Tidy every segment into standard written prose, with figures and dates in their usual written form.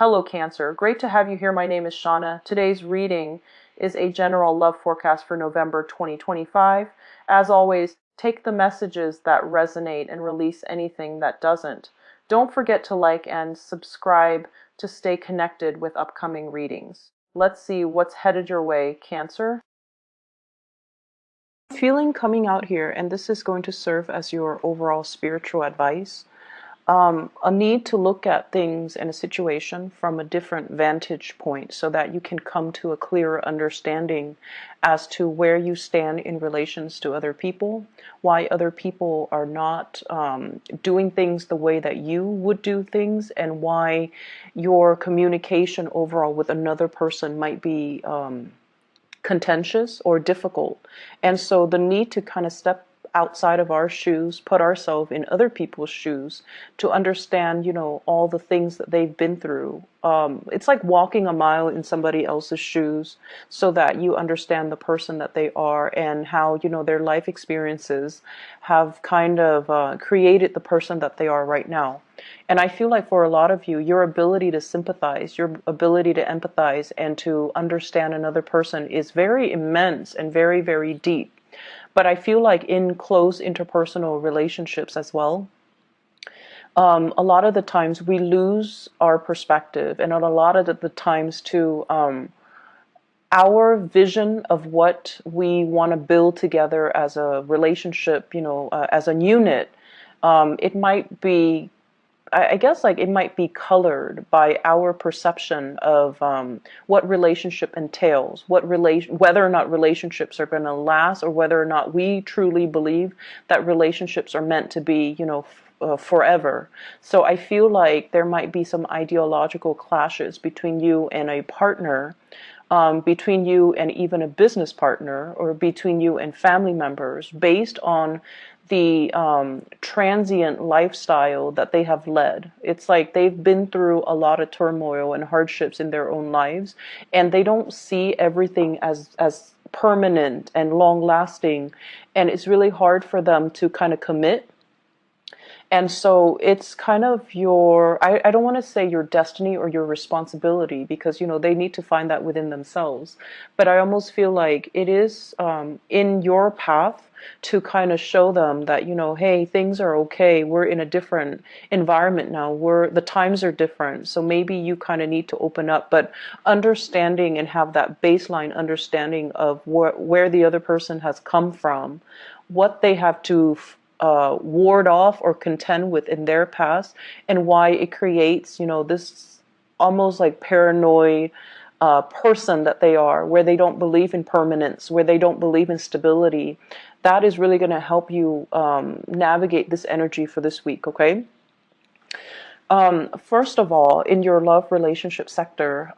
Hello Cancer, great to have you here. My name is Shauna. Today's reading is a general love forecast for November 2025. As always, take the messages that resonate and release anything that doesn't. Don't forget to like and subscribe to stay connected with upcoming readings. Let's see what's headed your way, Cancer. Feeling coming out here, and this is going to serve as your overall spiritual advice. A need to look at things in a situation from a different vantage point so that you can come to a clearer understanding as to where you stand in relations to other people, why other people are not doing things the way that you would do things, and why your communication overall with another person might be contentious or difficult. And so the need to kind of step outside of our shoes, put ourselves in other people's shoes to understand, all the things that they've been through. It's like walking a mile in somebody else's shoes so that you understand the person that they are and how, their life experiences have kind of created the person that they are right now. And I feel like for a lot of you, your ability to sympathize, your ability to empathize and to understand another person is very immense and very, very deep. But I feel like in close interpersonal relationships as well, a lot of the times we lose our perspective, and a lot of the times too, our vision of what we want to build together as a relationship, as a unit, it might be, I guess, like it might be colored by our perception of what relationship entails, whether or not relationships are going to last, or whether or not we truly believe that relationships are meant to be, forever. So I feel like there might be some ideological clashes between you and a partner, between you and even a business partner, or between you and family members, based on the transient lifestyle that they have led. It's like they've been through a lot of turmoil and hardships in their own lives, and they don't see everything as permanent and long lasting, and it's really hard for them to kind of commit. And so it's kind of I don't want to say your destiny or your responsibility, because, they need to find that within themselves. But I almost feel like it is in your path to kind of show them that, hey, things are okay. We're in a different environment now. The times are different. So maybe you kind of need to open up, but understanding and have that baseline understanding of where the other person has come from, what they have to ward off or contend with in their past, and why it creates, this almost like paranoid person that they are, where they don't believe in permanence, where they don't believe in stability. That is really going to help you navigate this energy for this week, okay? First of all, in your love relationship sector,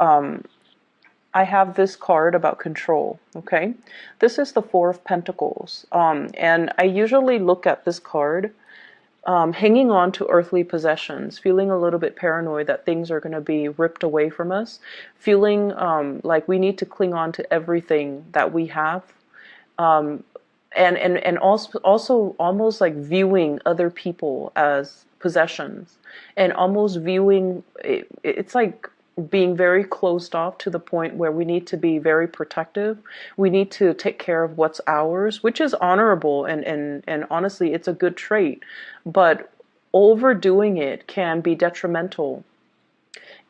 I have this card about control, okay? This is the Four of Pentacles, and I usually look at this card hanging on to earthly possessions, feeling a little bit paranoid that things are going to be ripped away from us, feeling like we need to cling on to everything that we have, and also almost like viewing other people as possessions, and almost viewing it's like being very closed off to the point where we need to be very protective. We need to take care of what's ours, which is honorable, and honestly, it's a good trait. But overdoing it can be detrimental.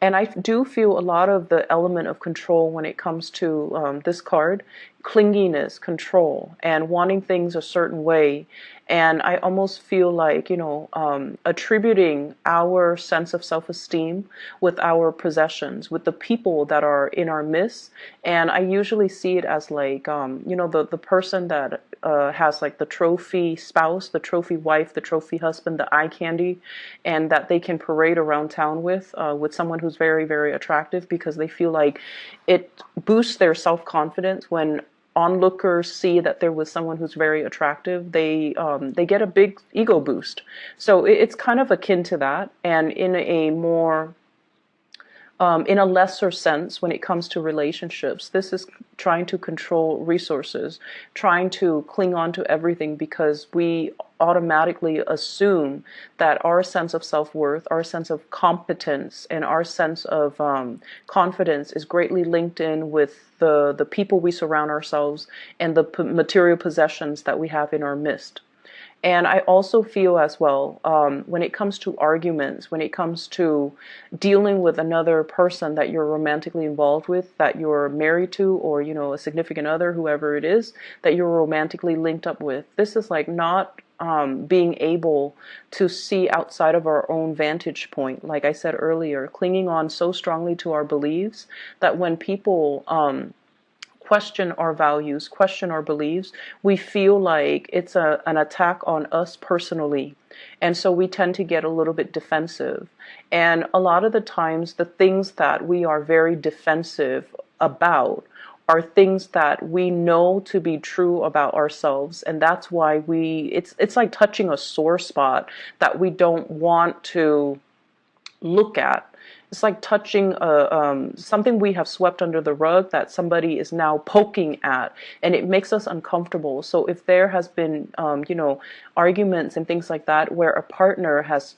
And I do feel a lot of the element of control when it comes to this card, clinginess, control, and wanting things a certain way. And I almost feel like, attributing our sense of self-esteem with our possessions, with the people that are in our midst. And I usually see it as like, the person that has like the trophy spouse, the trophy wife, the trophy husband, the eye candy, and that they can parade around town with someone who's very, very attractive, because they feel like it boosts their self-confidence when onlookers see that there was someone who's very attractive. They get a big ego boost. So it's kind of akin to that, and in a more in a lesser sense, when it comes to relationships, this is trying to control resources, trying to cling on to everything because we automatically assume that our sense of self-worth, our sense of competence, and our sense of confidence is greatly linked in with the people we surround ourselves and the material possessions that we have in our midst. And I also feel as well, when it comes to arguments, when it comes to dealing with another person that you're romantically involved with, that you're married to, or, you know, a significant other, whoever it is, that you're romantically linked up with, this is like not being able to see outside of our own vantage point. Like I said earlier, clinging on so strongly to our beliefs that when people question our values, question our beliefs, we feel like it's an attack on us personally. And so we tend to get a little bit defensive. And a lot of the times, the things that we are very defensive about are things that we know to be true about ourselves. And that's why it's like touching a sore spot that we don't want to look at. It's like touching something we have swept under the rug that somebody is now poking at, and it makes us uncomfortable. So if there has been, you know, arguments and things like that, where a partner has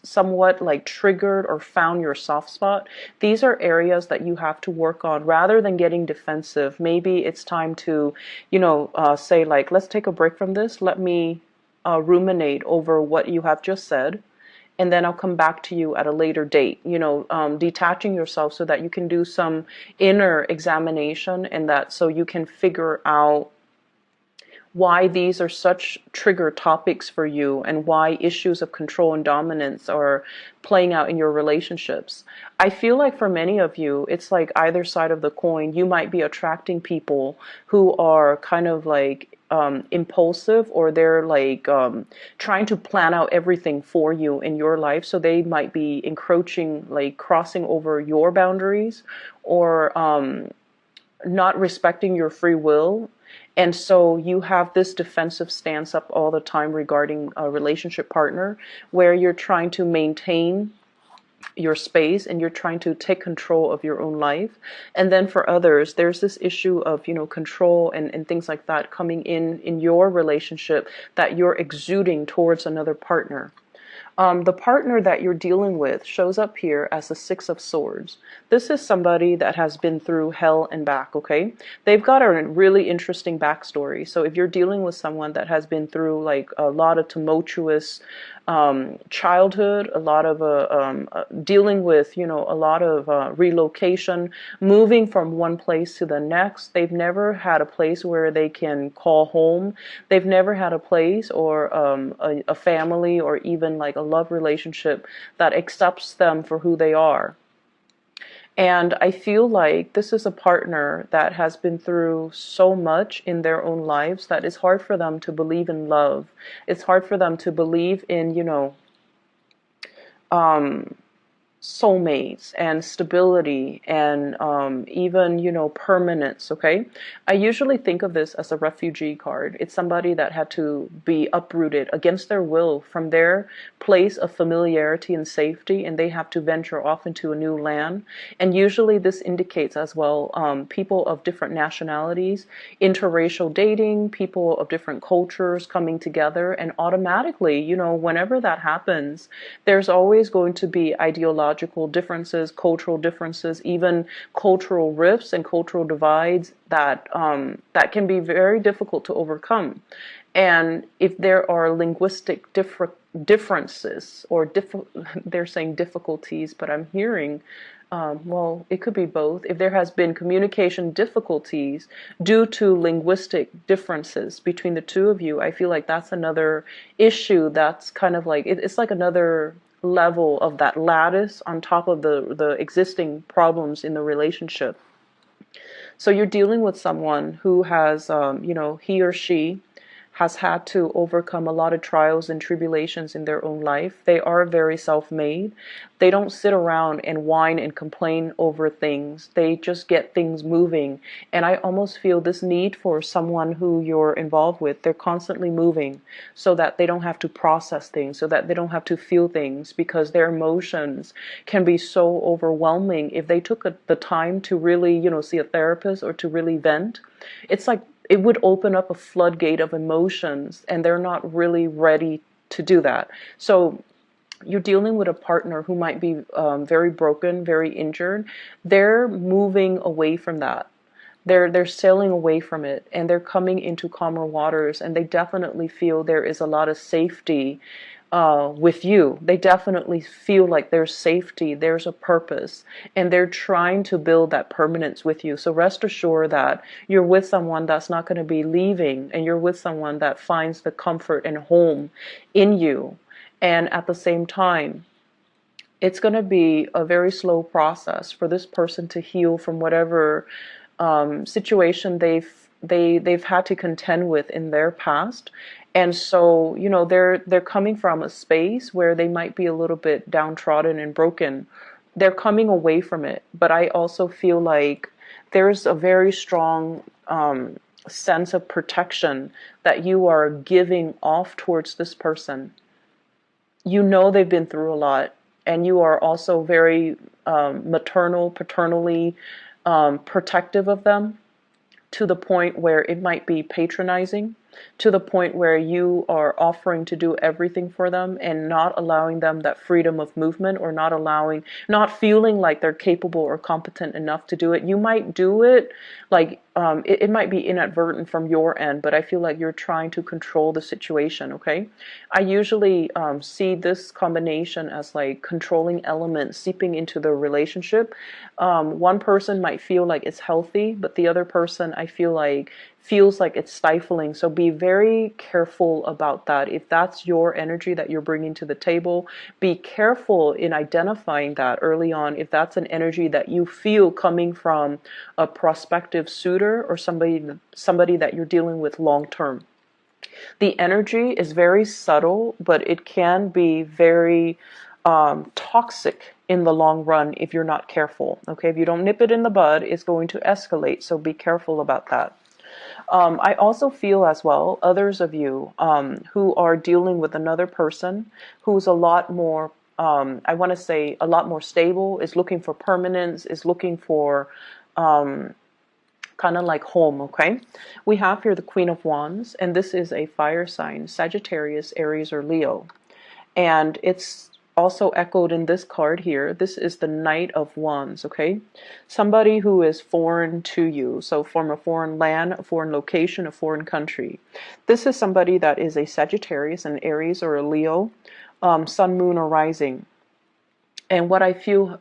somewhat like triggered or found your soft spot, these are areas that you have to work on rather than getting defensive. Maybe it's time to, you know, say like, let's take a break from this. Let me ruminate over what you have just said, and then I'll come back to you at a later date. You know, detaching yourself so that you can do some inner examination, and that so you can figure out why these are such trigger topics for you and why issues of control and dominance are playing out in your relationships. I feel like for many of you, it's like either side of the coin. You might be attracting people who are kind of like impulsive, or they're like trying to plan out everything for you in your life. So they might be encroaching, like crossing over your boundaries, or not respecting your free will. And so you have this defensive stance up all the time regarding a relationship partner, where you're trying to maintain your space and you're trying to take control of your own life. And then for others, there's this issue of, you know, control and things like that coming in your relationship that you're exuding towards another partner. The partner that you're dealing with shows up here as the Six of Swords. This is somebody that has been through hell and back, okay? They've got a really interesting backstory. So if you're dealing with someone that has been through like a lot of tumultuous childhood, a lot of dealing with, you know, a lot of relocation, moving from one place to the next. They've never had a place where they can call home. They've never had a place or a family or even like a love relationship that accepts them for who they are. And I feel like this is a partner that has been through so much in their own lives that it's hard for them to believe in love. It's hard for them to believe in, you know, soulmates and stability and even, you know, permanence, okay? I usually think of this as a refugee card. It's somebody that had to be uprooted against their will from their place of familiarity and safety, and they have to venture off into a new land. And usually this indicates as well people of different nationalities, interracial dating, people of different cultures coming together, and automatically, you know, whenever that happens, there's always going to be ideological differences, cultural differences, even cultural rifts and cultural divides that that can be very difficult to overcome. And if there are linguistic differences, or they're saying difficulties, but I'm hearing, well, it could be both. If there has been communication difficulties due to linguistic differences between the two of you, I feel like that's another issue that's kind of like, it's like another level of that lattice on top of the existing problems in the relationship. So you're dealing with someone who has, you know, he or she has had to overcome a lot of trials and tribulations in their own life. They are very self-made. They don't sit around and whine and complain over things. They just get things moving. And I almost feel this need for someone who you're involved with. They're constantly moving so that they don't have to process things, so that they don't have to feel things, because their emotions can be so overwhelming. If they took the time to really, see a therapist or to really vent, it's like it would open up a floodgate of emotions, and they're not really ready to do that. So you're dealing with a partner who might be very broken, very injured. They're moving away from that. They're sailing away from it, and they're coming into calmer waters, and they definitely feel there is a lot of safety with you. They definitely feel like there's safety, there's a purpose, and they're trying to build that permanence with you. So rest assured that you're with someone that's not going to be leaving, and you're with someone that finds the comfort and home in you. And at the same time, it's going to be a very slow process for this person to heal from whatever situation they've had to contend with in their past. And so, they're coming from a space where they might be a little bit downtrodden and broken. They're coming away from it. But I also feel like there's a very strong sense of protection that you are giving off towards this person. They've been through a lot, and you are also very paternally protective of them, to the point where it might be patronizing, to the point where you are offering to do everything for them and not allowing them that freedom of movement, or not feeling like they're capable or competent enough to do it. You might do it, like it might be inadvertent from your end, but I feel like you're trying to control the situation, okay? I usually see this combination as like controlling elements seeping into the relationship. One person might feel like it's healthy, but the other person, I feel like, feels like it's stifling. So be very careful about that. If that's your energy that you're bringing to the table, be careful in identifying that early on. If that's an energy that you feel coming from a prospective suitor or somebody that you're dealing with long term. The energy is very subtle, but it can be very toxic in the long run if you're not careful. Okay, if you don't nip it in the bud, it's going to escalate. So be careful about that. I also feel as well, others of you who are dealing with another person who's a lot more, I want to say, a lot more stable, is looking for permanence, is looking for kind of like home, okay? We have here the Queen of Wands, and this is a fire sign, Sagittarius, Aries, or Leo. And it's also echoed in this card here. This is the Knight of Wands, okay? Somebody who is foreign to you, so from a foreign land, a foreign location, a foreign country. This is somebody that is a Sagittarius, an Aries, or a Leo, Sun, Moon, or Rising. And what I feel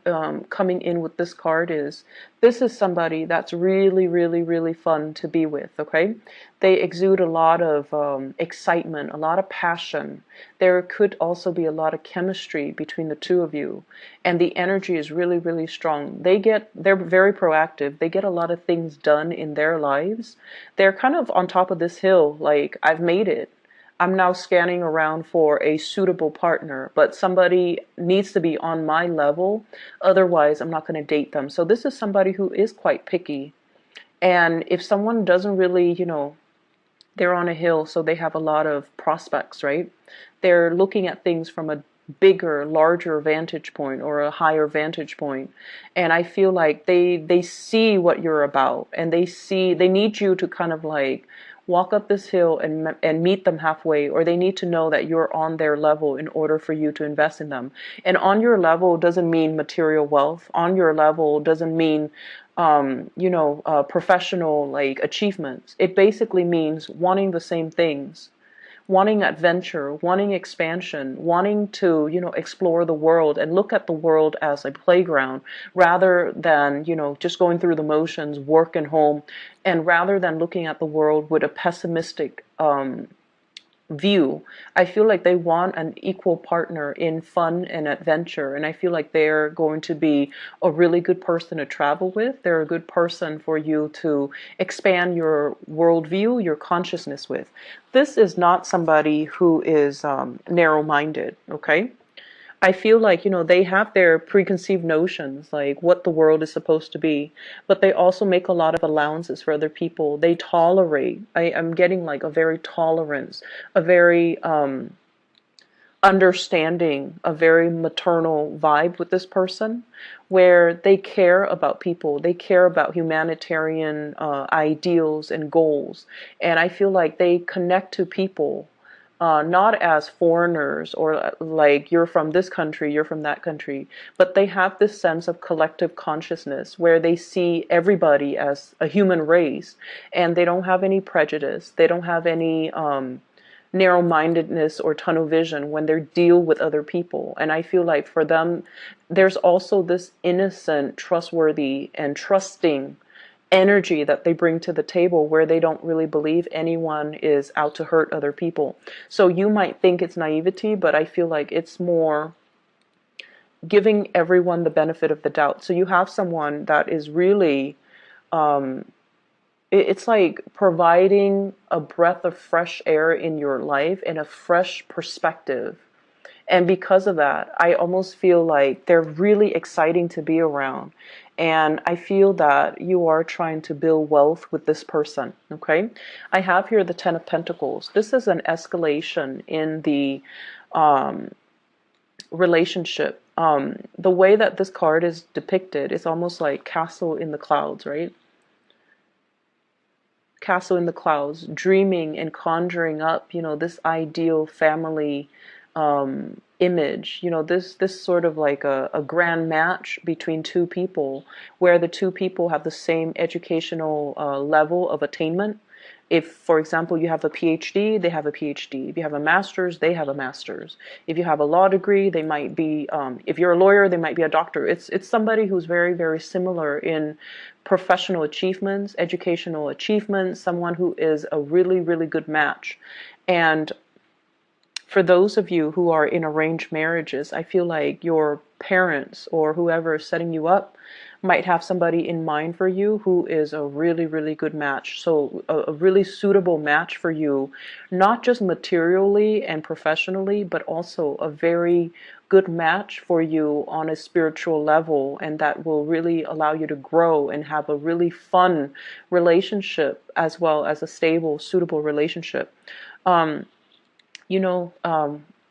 coming in with this card is, this is somebody that's really, really, really fun to be with, okay? They exude a lot of excitement, a lot of passion. There could also be a lot of chemistry between the two of you. And the energy is really, really strong. They're very proactive. They get a lot of things done in their lives. They're kind of on top of this hill, like, I've made it. I'm now scanning around for a suitable partner, but somebody needs to be on my level. Otherwise, I'm not going to date them. So this is somebody who is quite picky. And if someone doesn't really, they're on a hill, so they have a lot of prospects, right? They're looking at things from a bigger, larger vantage point, or a higher vantage point. And I feel like they see what you're about, and they need you to kind of like walk up this hill and meet them halfway, or they need to know that you're on their level in order for you to invest in them. And on your level doesn't mean material wealth. On your level doesn't mean professional like achievements. It basically means wanting the same things, wanting adventure, wanting expansion, wanting to, explore the world and look at the world as a playground, rather than, just going through the motions, work and home, and rather than looking at the world with a pessimistic view. I feel like they want an equal partner in fun and adventure, and I feel like they're going to be a really good person to travel with. They're a good person for you to expand your worldview, your consciousness with. This is not somebody who is narrow-minded, okay? I feel like, they have their preconceived notions, like what the world is supposed to be, but they also make a lot of allowances for other people. They tolerate. I'm getting like a very tolerance, a very understanding, a very maternal vibe with this person, where they care about people. They care about humanitarian ideals and goals. And I feel like they connect to people not as foreigners or like you're from this country, you're from that country, but they have this sense of collective consciousness where they see everybody as a human race, and they don't have any prejudice. They don't have any narrow-mindedness or tunnel vision when they deal with other people. And I feel like for them, there's also this innocent, trustworthy, and trusting energy that they bring to the table where they don't really believe anyone is out to hurt other people. So you might think it's naivety, but I feel like it's more giving everyone the benefit of the doubt. So you have someone that is really, it's like providing a breath of fresh air in your life and a fresh perspective. And because of that, I almost feel like they're really exciting to be around. And I feel that you are trying to build wealth with this person, okay? I have here the Ten of Pentacles. This is an escalation in the relationship. The way that this card is depicted is almost like castle in the clouds, right? Castle in the clouds, dreaming and conjuring up, this ideal family image, this sort of like a grand match between two people where the two people have the same educational level of attainment. If, for example, you have a PhD, they have a PhD. If you have a master's, they have a master's. If you have a law degree, they might be, if you're a lawyer, they might be a doctor. It's somebody who's very, very similar in professional achievements, educational achievements, someone who is a really, really good match. And for those of you who are in arranged marriages, I feel like your parents or whoever is setting you up might have somebody in mind for you who is a really, really good match. So a really suitable match for you, not just materially and professionally, but also a very good match for you on a spiritual level, and that will really allow you to grow and have a really fun relationship as well as a stable, suitable relationship.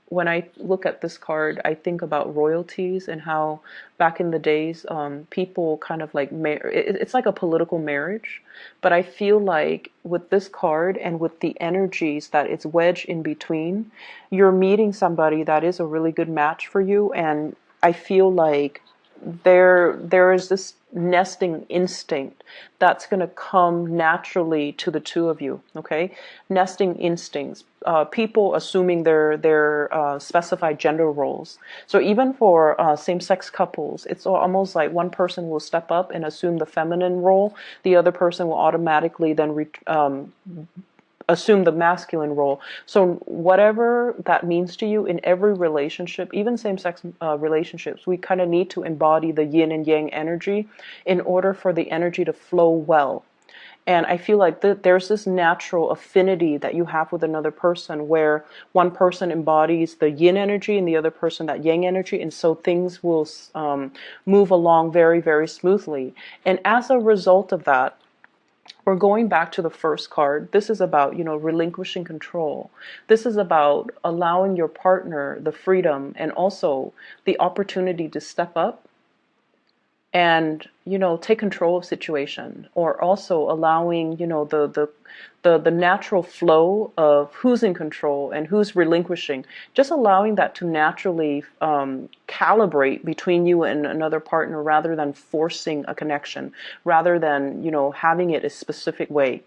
When I look at this card, I think about royalties and how back in the days, people kind of like, it's like a political marriage. But I feel like with this card and with the energies that it's wedged in between, you're meeting somebody that is a really good match for you. And I feel like there is this nesting instinct that's going to come naturally to the two of you, okay? Nesting instincts, people assuming their specified gender roles. So even for same-sex couples, it's almost like one person will step up and assume the feminine role, the other person will automatically then assume the masculine role. So whatever that means to you in every relationship, even same-sex relationships, we kind of need to embody the yin and yang energy in order for the energy to flow well. And I feel like there's this natural affinity that you have with another person where one person embodies the yin energy and the other person that yang energy, and so things will move along very, very smoothly. And as a result of that, we're going back to the first card. This is about, relinquishing control. This is about allowing your partner the freedom and also the opportunity to step up and, take control of situation, or also allowing, the natural flow of who's in control and who's relinquishing, just allowing that to naturally calibrate between you and another partner rather than forcing a connection, rather than, having it a specific way.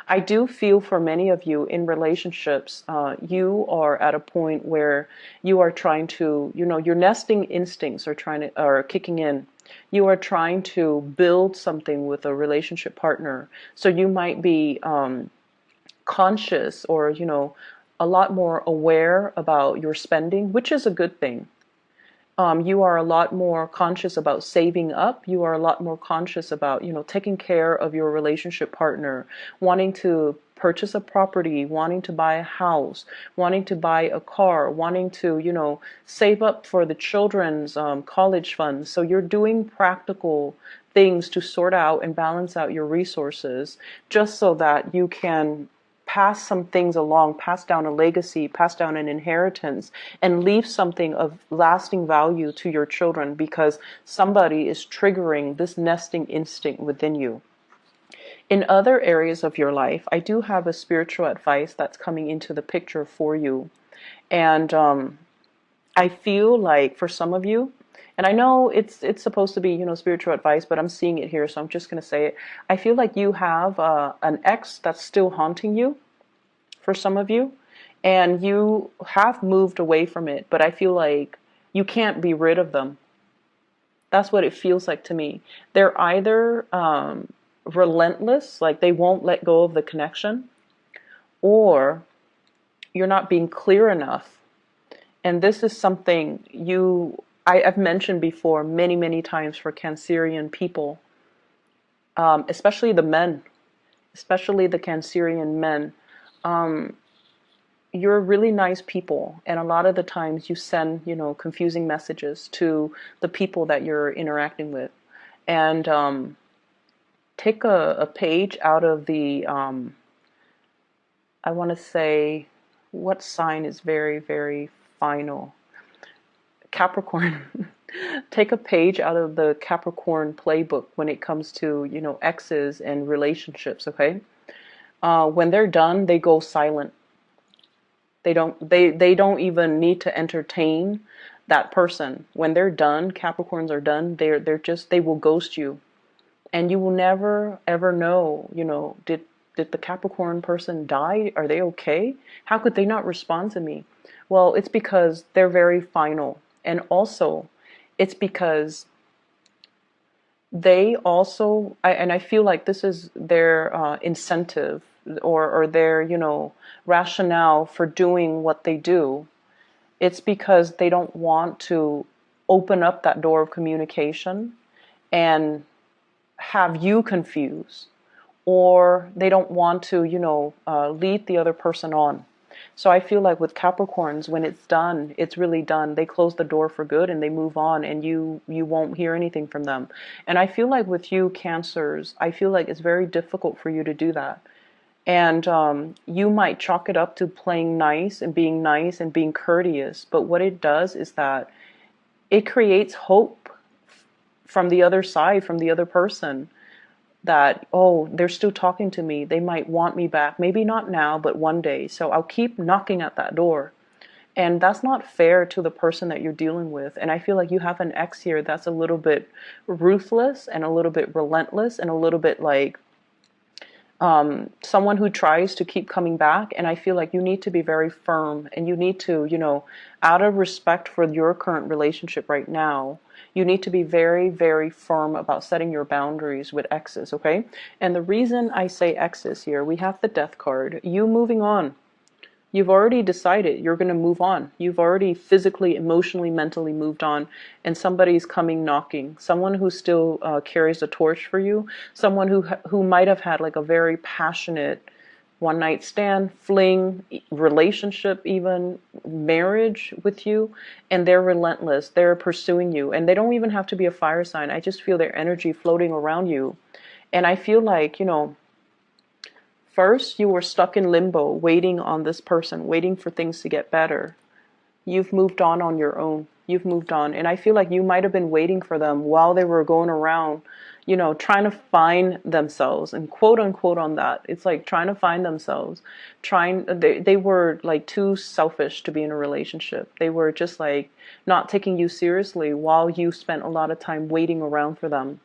I do feel for many of you in relationships, you are at a point where you are trying to, your nesting instincts are kicking in. You are trying to build something with a relationship partner. So you might be conscious or, a lot more aware about your spending, which is a good thing. You are a lot more conscious about saving up. You are a lot more conscious about, taking care of your relationship partner, wanting to purchase a property, wanting to buy a house, wanting to buy a car, wanting to, save up for the children's college funds. So you're doing practical things to sort out and balance out your resources just so that you can pass some things along, pass down a legacy, pass down an inheritance, and leave something of lasting value to your children because somebody is triggering this nesting instinct within you. In other areas of your life, I do have a spiritual advice that's coming into the picture for you. And I feel like for some of you, and I know it's supposed to be, spiritual advice, but I'm seeing it here, so I'm just going to say it. I feel like you have an ex that's still haunting you, for some of you, and you have moved away from it, but I feel like you can't be rid of them. That's what it feels like to me. They're either relentless, like they won't let go of the connection, or you're not being clear enough. And this is something I've mentioned before many, many times for Cancerian people, especially the men, especially the Cancerian men. You're really nice people, and a lot of the times you send, confusing messages to the people that you're interacting with. And take a page out of the, I want to say, what sign is very, very final? Capricorn. Take a page out of the Capricorn playbook when it comes to, exes and relationships, okay? When they're done, they go silent. They don't even need to entertain that person. When they're done, Capricorns are done, they will ghost you. And you will never ever know, did the Capricorn person die? Are they okay? How could they not respond to me? Well, it's because they're very final. And also, it's because they also, and I feel like this is their incentive or their, rationale for doing what they do. It's because they don't want to open up that door of communication and have you confused, or they don't want to, lead the other person on. So I feel like with Capricorns, when it's done, it's really done. They close the door for good and they move on, and you won't hear anything from them. And I feel like with you Cancers, I feel like it's very difficult for you to do that. And you might chalk it up to playing nice and being courteous. But what it does is that it creates hope from the other side, from the other person, that, oh, they're still talking to me. They might want me back. Maybe not now, but one day. So I'll keep knocking at that door. And that's not fair to the person that you're dealing with. And I feel like you have an ex here that's a little bit ruthless and a little bit relentless and a little bit like someone who tries to keep coming back. And I feel like you need to be very firm, and you need to, out of respect for your current relationship right now, you need to be very, very firm about setting your boundaries with exes, okay? And the reason I say exes here, we have the Death card. You moving on. You've already decided you're going to move on. You've already physically, emotionally, mentally moved on, and somebody's coming knocking. Someone who still carries a torch for you. Someone who might have had like a very passionate one-night stand, fling, relationship, even marriage with you, and they're relentless. They're pursuing you, and they don't even have to be a fire sign. I just feel their energy floating around you, and I feel like, first, you were stuck in limbo, waiting on this person, waiting for things to get better. You've moved on your own. You've moved on. And I feel like you might have been waiting for them while they were going around, trying to find themselves, and quote unquote on that. It's like trying to find themselves. They were like too selfish to be in a relationship. They were just like not taking you seriously while you spent a lot of time waiting around for them.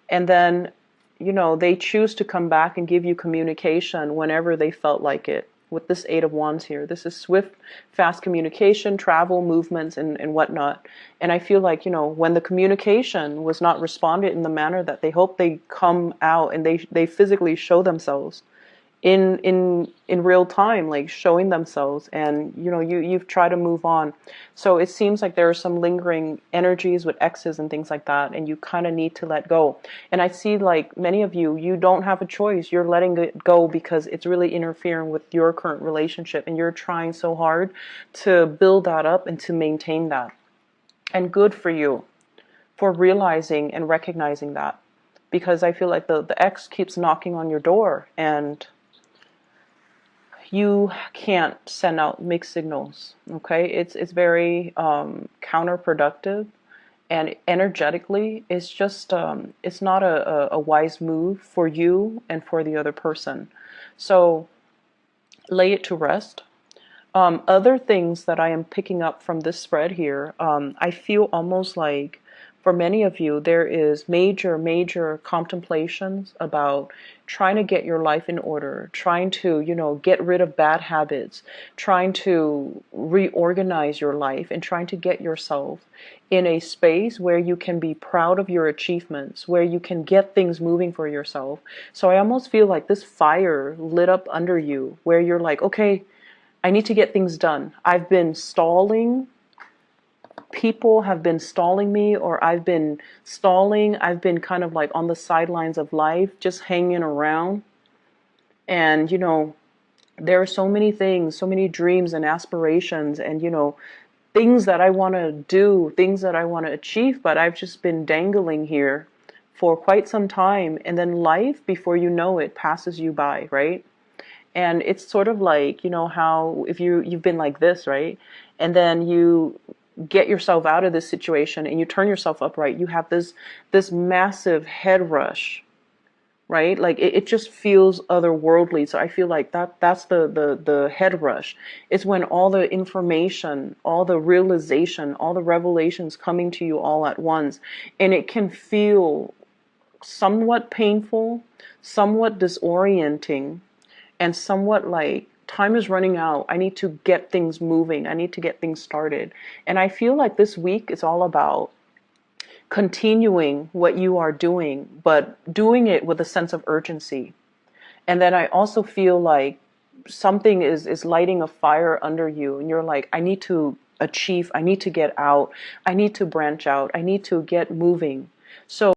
And then they choose to come back and give you communication whenever they felt like it. With this Eight of Wands here, this is swift, fast communication, travel, movements, and whatnot. And I feel like, when the communication was not responded in the manner that they hope, they come out and they physically show themselves in real time, like showing themselves, and you've tried to move on. So it seems like there are some lingering energies with exes and things like that, and you kind of need to let go. And I see, like, many of you don't have a choice. You're letting it go because it's really interfering with your current relationship, and you're trying so hard to build that up and to maintain that. And good for you for realizing and recognizing that, because I feel like the ex keeps knocking on your door, and you can't send out mixed signals. Okay, it's very counterproductive, and energetically it's just it's not a wise move for you and for the other person. So lay it to rest. Other things that I am picking up from this spread here, I feel almost like for many of you, there is major contemplations about trying to get your life in order, trying to, get rid of bad habits, trying to reorganize your life, and trying to get yourself in a space where you can be proud of your achievements, where you can get things moving for yourself. So I almost feel like this fire lit up under you, where you're like, okay, I need to get things done. I've been stalling. People have been stalling me, or I've been stalling. I've been kind of like on the sidelines of life, just hanging around. And, there are so many things, so many dreams and aspirations, and, things that I want to do, things that I want to achieve, but I've just been dangling here for quite some time. And then life, before you know it, passes you by, right? And it's sort of like, how if you've been like this, right? And then you get yourself out of this situation and you turn yourself upright, you have this massive head rush, right? Like it just feels otherworldly. So I feel like that's the head rush. It's when all the information, all the realization, all the revelations coming to you all at once, and it can feel somewhat painful, somewhat disorienting, and somewhat like time is running out. I need to get things moving. I need to get things started. And I feel like this week is all about continuing what you are doing, but doing it with a sense of urgency. And then I also feel like something is lighting a fire under you, and you're like, I need to achieve, I need to get out, I need to branch out, I need to get moving. So